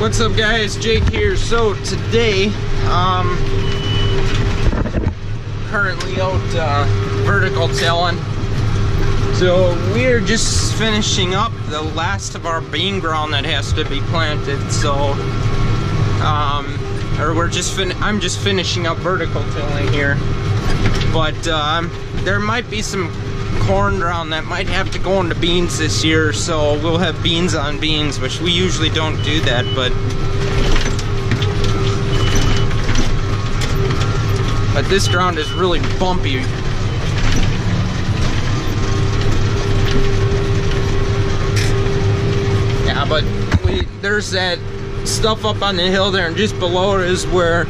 What's up guys, Jake here. So today, currently out vertical tilling. So we're just finishing up the last of our bean ground that has to be planted. So, I'm just finishing up vertical tilling here. But there might be some corn ground that might have to go into beans this year, so we'll have beans on beans, which we usually don't do that, but this ground is really bumpy. Yeah, but there's that stuff up on the hill there, and just below it is where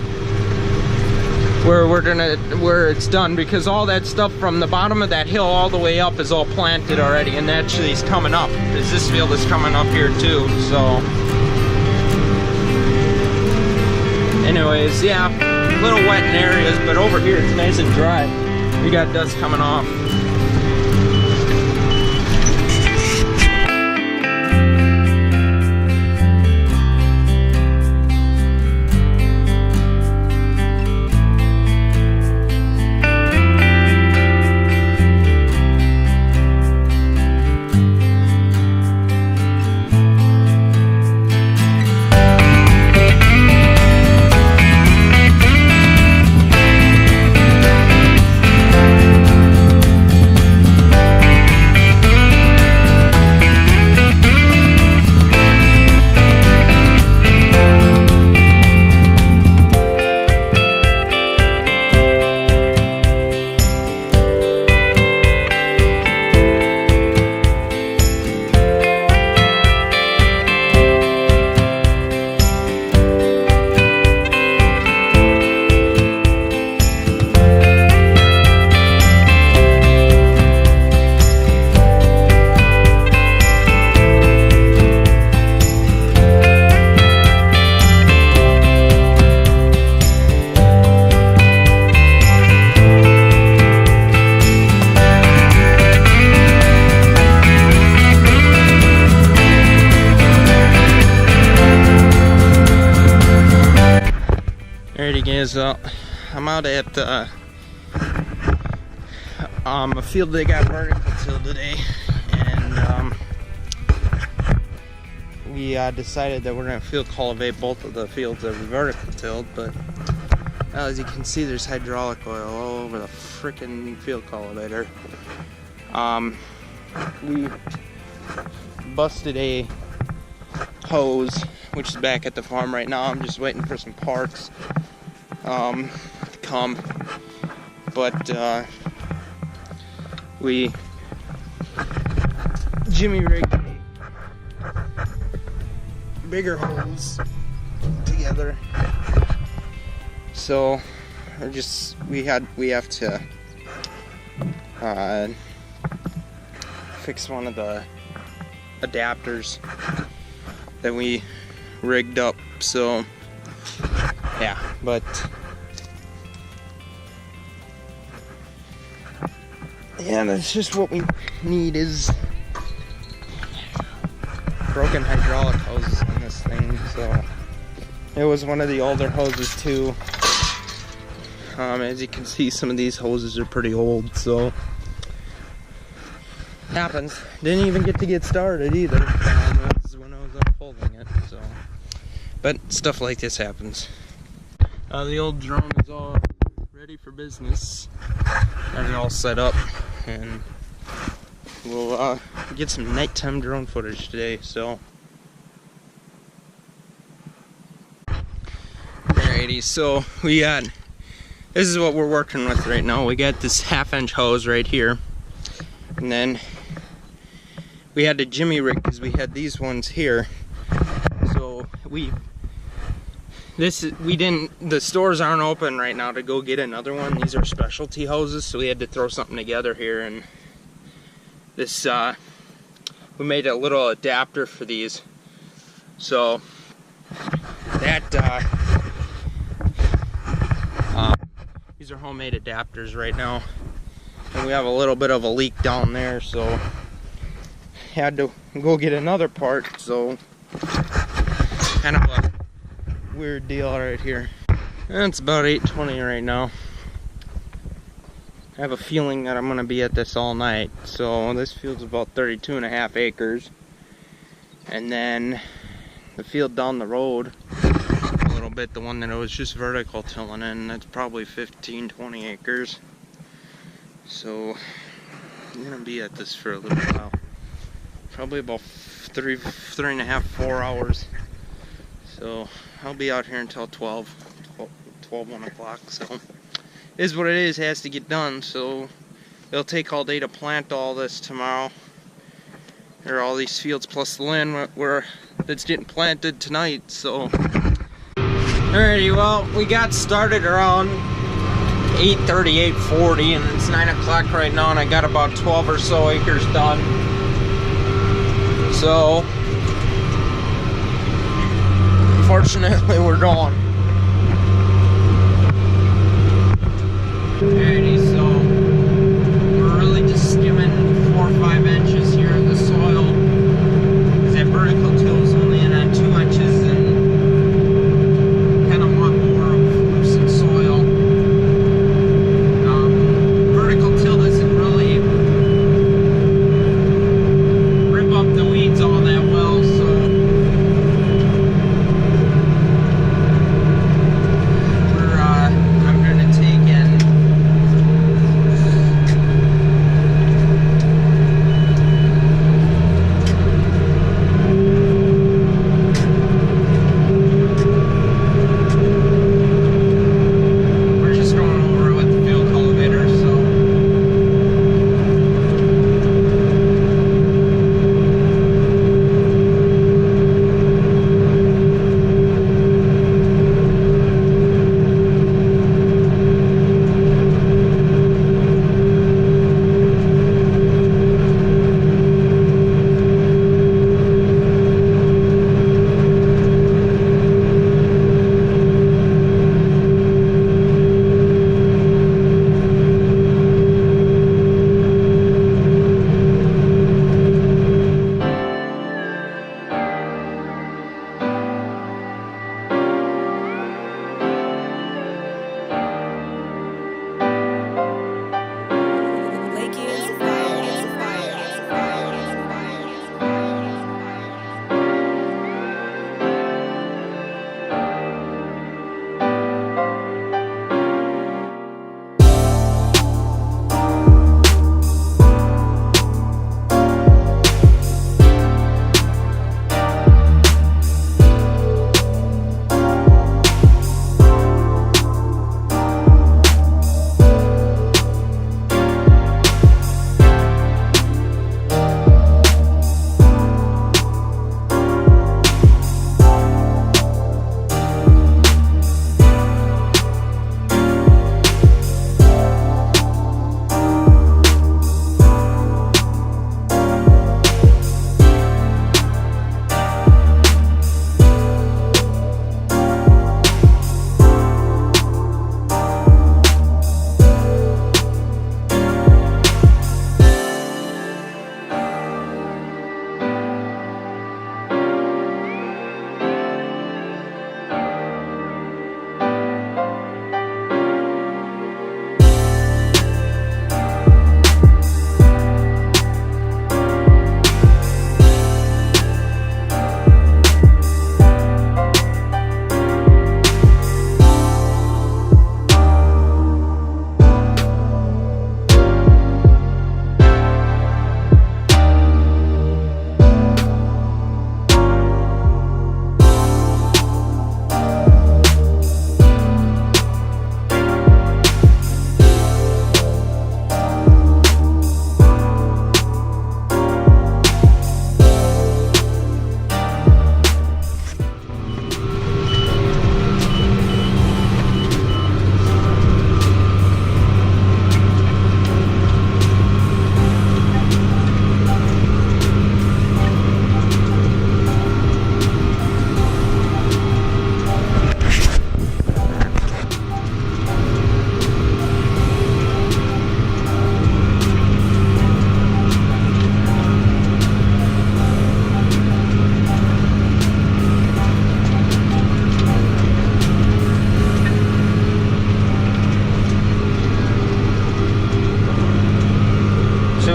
it's done, because all that stuff from the bottom of that hill all the way up is all planted already, and actually is coming up, because this field is coming up here too. So anyways, yeah, a little wet in areas, but over here it's nice and dry. We got dust coming off. Alrighty guys, I'm out at a field they got vertical tilled today, and we decided that we're going to field cultivate both of the fields that we vertical tilled, but as you can see there's hydraulic oil all over the freaking field cultivator. We busted a hose, which is back at the farm right now. I'm just waiting for some parts to come, but we Jimmy rigged a bigger hose together, so we have to fix one of the adapters that we rigged up. So yeah, but yeah, that's just what we need, is broken hydraulic hoses on this thing. So it was one of the older hoses too. As you can see, some of these hoses are pretty old, so happens. Didn't even get started either. This is when I was unfolding it. So, but stuff like this happens. The old drone is all ready for business. Got it all set up, and we'll get some nighttime drone footage today. So, alrighty. So we got. This is what we're working with right now. We got this 1/2-inch hose right here, and then we had to jimmy rig because we had these ones here. So the stores aren't open right now to go get another one. These are specialty hoses, so we had to throw something together here, and this we made a little adapter for these. So that these are homemade adapters right now, and we have a little bit of a leak down there, so had to go get another part. So kind of a weird deal right here. It's about 8:20 right now. I have a feeling that I'm going to be at this all night. So this field's about 32.5 acres. And then the field down the road a little bit, the one that I was just vertical tilling in, that's probably 15-20 acres. So I'm going to be at this for a little while. Probably about 3.5-4 hours. So I'll be out here until 1 o'clock. So is what it is, has to get done. So it'll take all day to plant all this tomorrow. There are all these fields plus the land that's getting planted tonight. So alrighty, well, we got started around 8:30, 8:40, and it's 9 o'clock right now, and I got about 12 or so acres done. So unfortunately, we're done. Alrighty, so we're really just skimming 4 or 5 inches here of the soil, because that vertical till is only in on 2 inches, and kind of want more of loosened soil. Vertical till doesn't really rip up the weeds all that well, so I'm going to take in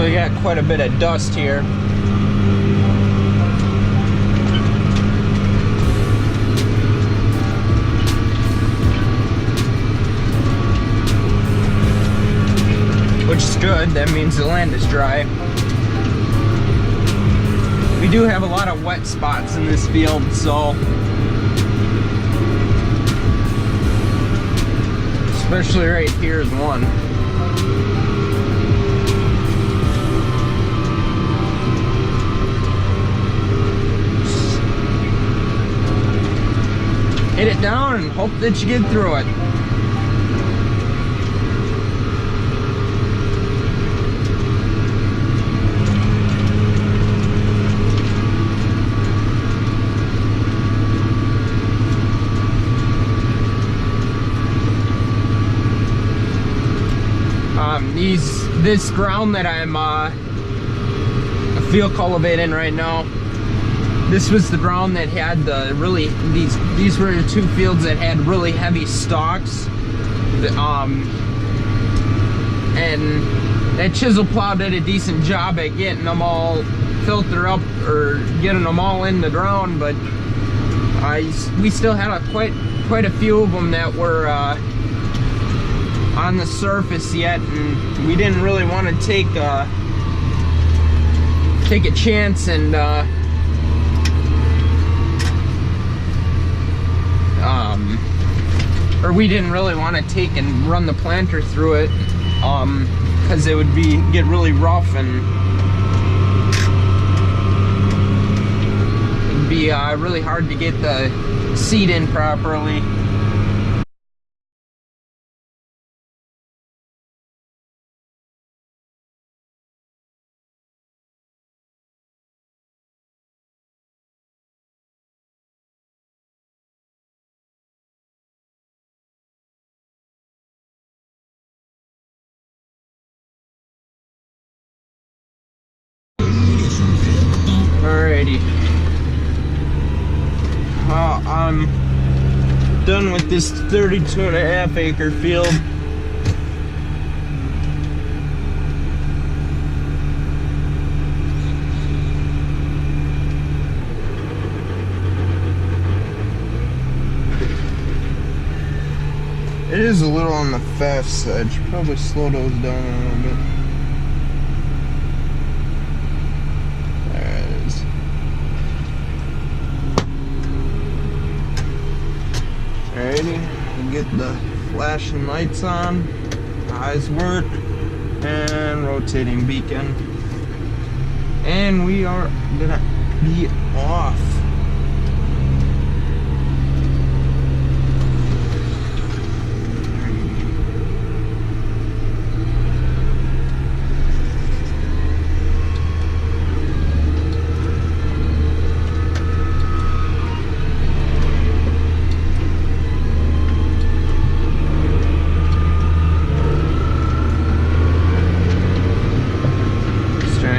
So we got quite a bit of dust here. Which is good, that means the land is dry. We do have a lot of wet spots in this field, so especially right here is one. Hit it down and hope that you get through it. This ground that I'm field cultivating right now, this was the ground that had the really, these were the two fields that had really heavy stalks, and that chisel plow did a decent job at getting them all filtered up or getting them all in the ground, but we still had quite a few of them that were on the surface yet, and we didn't really want to take a chance and or we didn't really want to take and run the planter through it, because it would get really rough and it'd be really hard to get the seed in properly. Alrighty. I'm done with this 32.5 acre field. It is a little on the fast side. Should probably slow those down a little bit. Alrighty, we'll get the flashing lights on, eyes work, and rotating beacon. And we are gonna be off.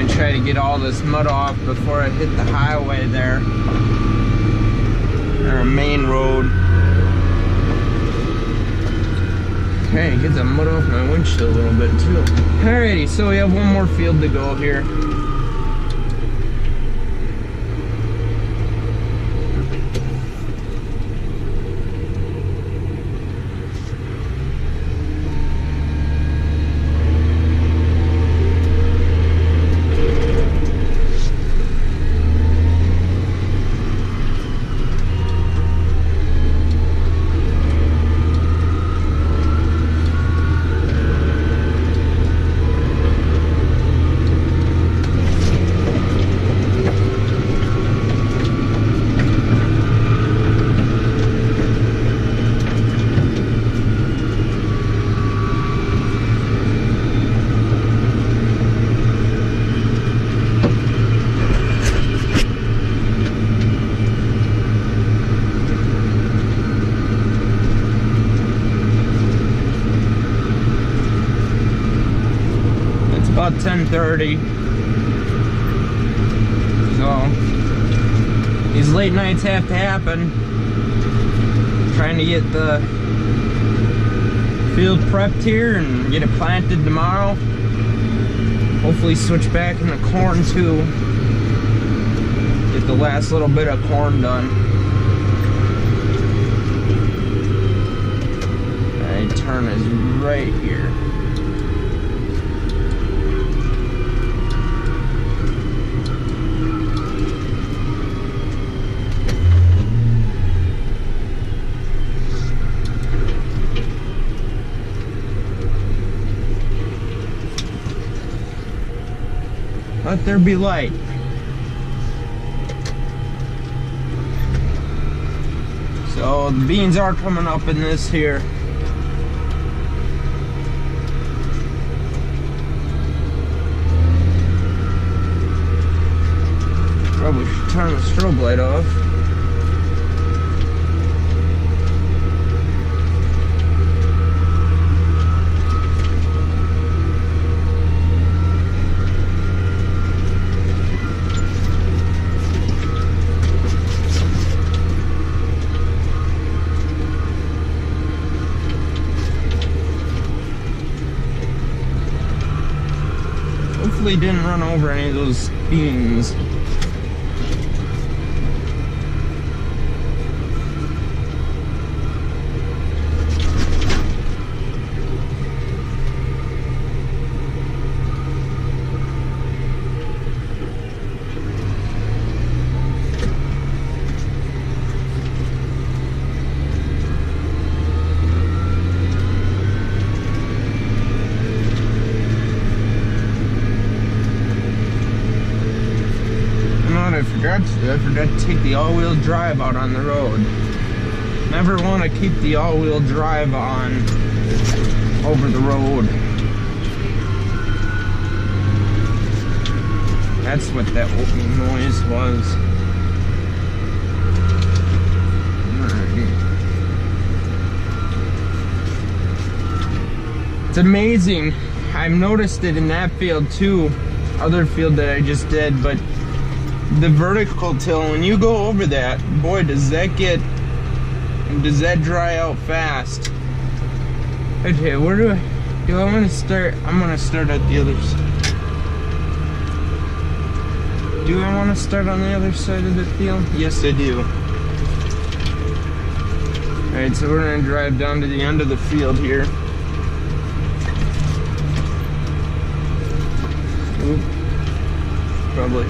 Try to get all this mud off before I hit the highway there, or main road. Okay, get the mud off my windshield a little bit too. Alrighty, so we have one more field to go here. About 10:30. So these late nights have to happen. Trying to get the field prepped here and get it planted tomorrow. Hopefully switch back into corn too. Get the last little bit of corn done. Alright, turn is right here. Let there be light. So the beans are coming up in this here. Probably should turn the strobe light off. Hopefully didn't run over any of those beans. I forgot to take the all-wheel drive out on the road. Never want to keep the all-wheel drive on over the road. That's what that opening noise was. It's amazing. I've noticed it in that field too. Other field that I just did, but the vertical till, when you go over that, boy, does that dry out fast. Okay, where do I want to start? I'm gonna start at the other side. Do I want to start on the other side of the field? Yes, I do. Alright, so we're gonna drive down to the end of the field here. Oop. Probably.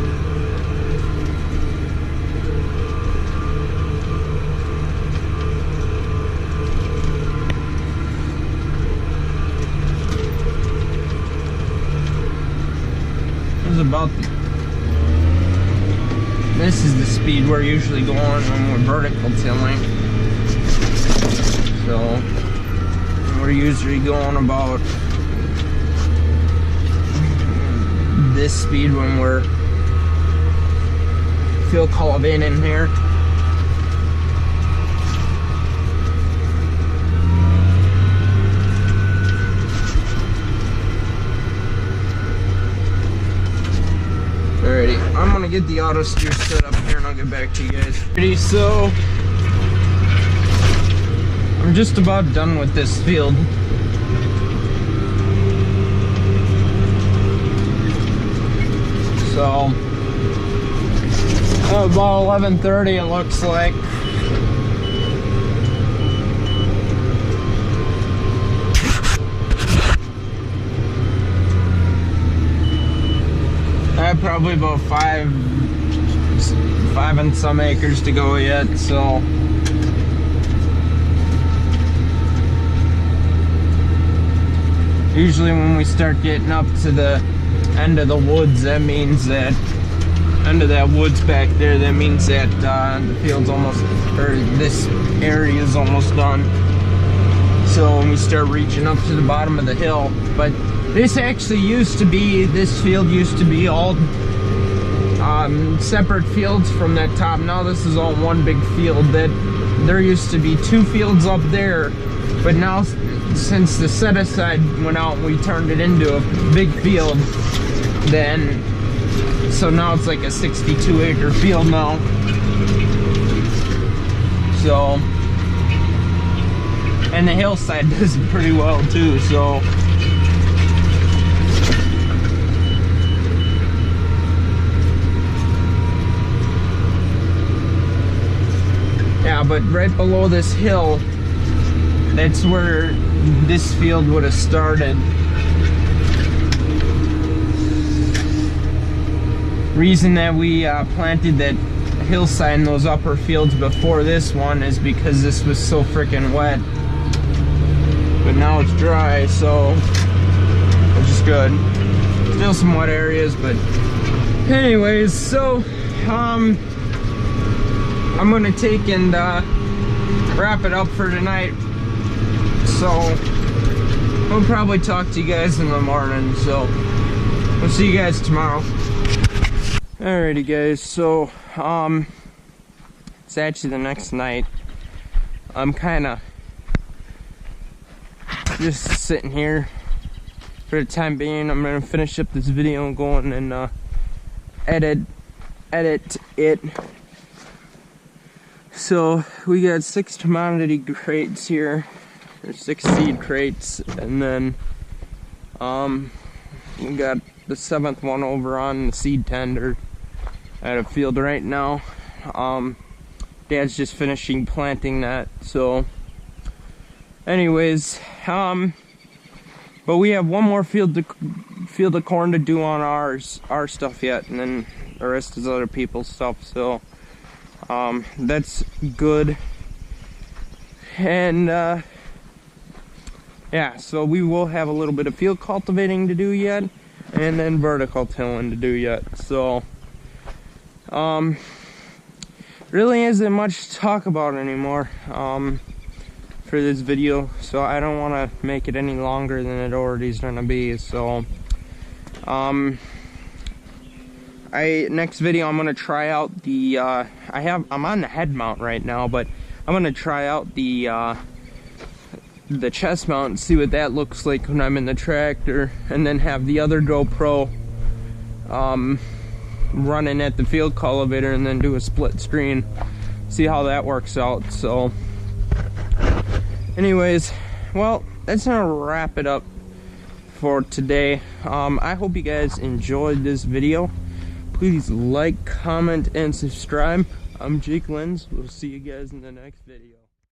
This is the speed we're usually going when we're vertical tilling. So we're usually going about this speed when we're field cultivating here. Alrighty, I'm gonna get the auto steer set up here and I'll get back to you guys. Alrighty, so I'm just about done with this field. So about 11:30 it looks like. I have probably about five and some acres to go yet, so usually when we start getting up to the end of the woods, that means that end of that woods back there, that means that the field's almost, or this area is almost done. So when we start reaching up to the bottom of the hill, but this actually used to be, this field used to be all separate fields from that top. Now this is all one big field. That there used to be two fields up there, but now since the set aside went out, we turned it into a big field. Then, so now it's like a 62 acre field now. So, and the hillside does pretty well too, so but right below this hill, that's where this field would have started. Reason that we planted that hillside in those upper fields before this one is because this was so freaking wet. But now it's dry, so which is good. Still some wet areas, but anyways, so I'm gonna take and wrap it up for tonight. So we'll probably talk to you guys in the morning, so we'll see you guys tomorrow. Alrighty guys, so it's actually the next night. I'm kinda just sitting here for the time being. I'm gonna finish up this video and go on and edit it. So we got 6 commodity crates here, or 6 seed crates, and then we got the 7th one over on the seed tender at a field right now. Dad's just finishing planting that, so anyways, but we have one more field of corn to do on our stuff yet, and then the rest is other people's stuff, so that's good. And yeah, so we will have a little bit of field cultivating to do yet, and then vertical tilling to do yet. So really isn't much to talk about anymore for this video, so I don't want to make it any longer than it already is gonna be. So next video I'm gonna try out the I'm on the head mount right now, but I'm gonna try out the chest mount and see what that looks like when I'm in the tractor, and then have the other GoPro running at the field cultivator, and then do a split screen, see how that works out. So anyways, well, that's gonna wrap it up for today. I hope you guys enjoyed this video. Please like, comment, and subscribe. I'm Jake Lenz. We'll see you guys in the next video.